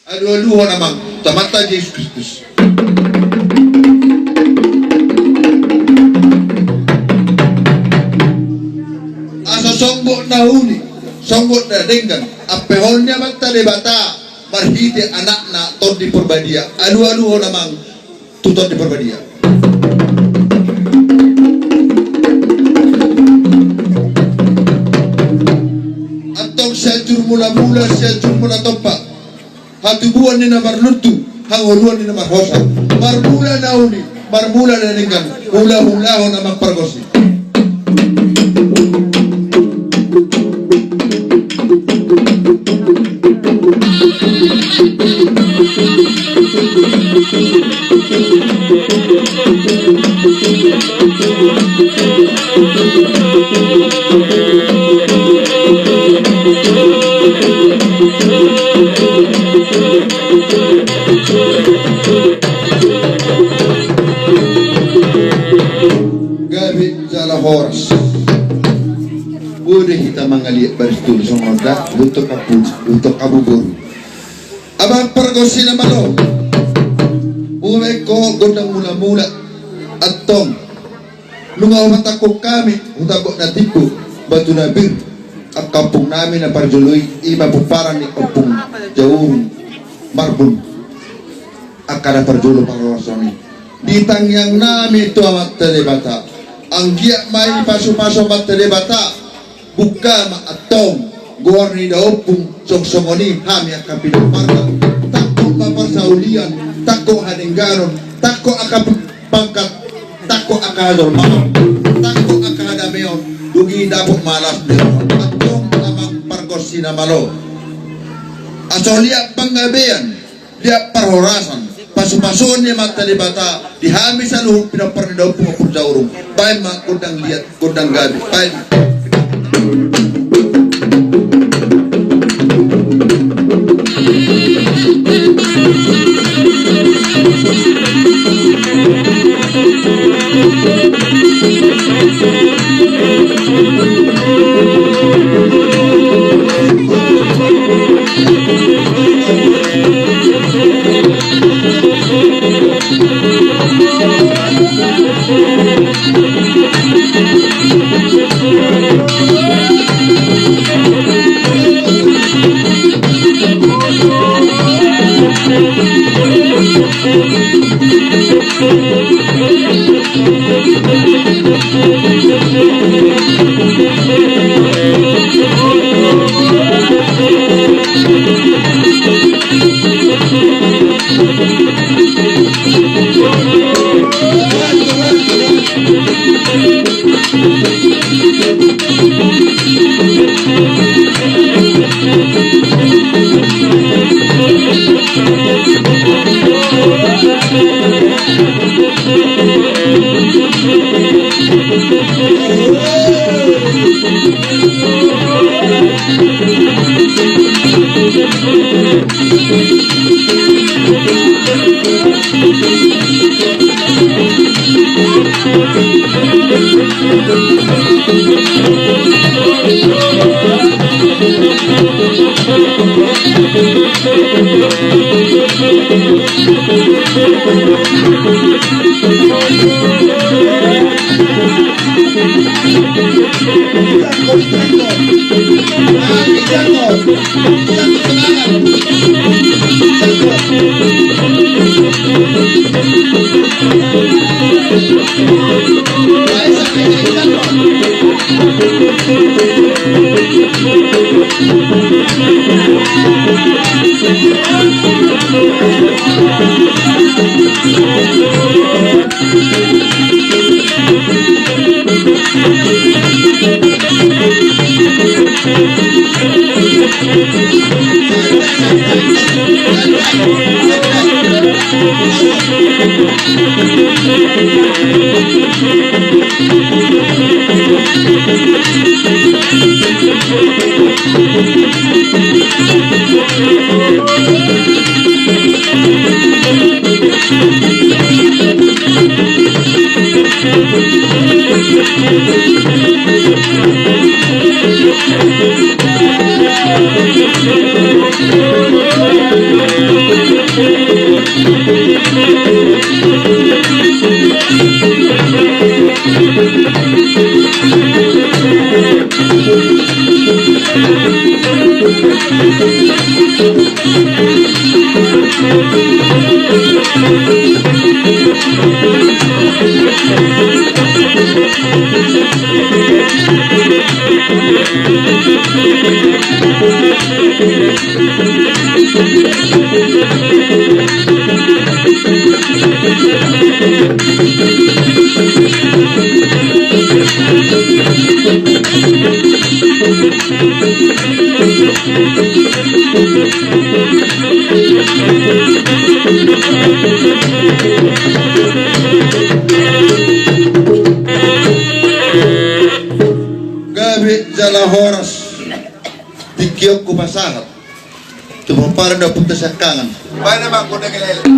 Alu-aluho namang tamatay Yesus Kristus. Asa songgo na huni, songgo na denggan, apehon niya magtalibata, marhiti anak na ton di perbadia. Alu-aluho namang tuton di perbadia. Sejur mula-mula, sejur mula tompak. Hatubuan ni na marlutu, hanguluan ni na marhosa. Marmula na uni, marmula na ninggan, hula-hula na magpargosi. Gabi salah horas. Boleh kita mengaliat baris tulis songonda untuk kabubur. Abang pergosi nama lo. Umay ko gondang mula-mula atong lungaw matakok kami utabok na tipo batu nabir ang kampung namin na parjuloy iba po parang ni kampung jauh marbun akala parjulo parosoni ditang yang namin ito amat telebata ang giyak may paso-paso amat telebata buka maatong guwar ni daupung songsongoni hami ang kapinaparga takko paparsaulian takko haninggaron takko akapangkat takko akador mamam takko akadameon dugi dapok malas nila atong namang pargos sinamalo aso liap panggabean liap parhorasan pasu-pasun niya matalibata dihami sa luhong pinaparnidaw pumapur sa urong bayan mga kundang liat kundang gabi bayan Thank you. Gabi jala horas tikyok ko masahat. Cuma parang na punta sa kangan. Bayan naman ko na kilala.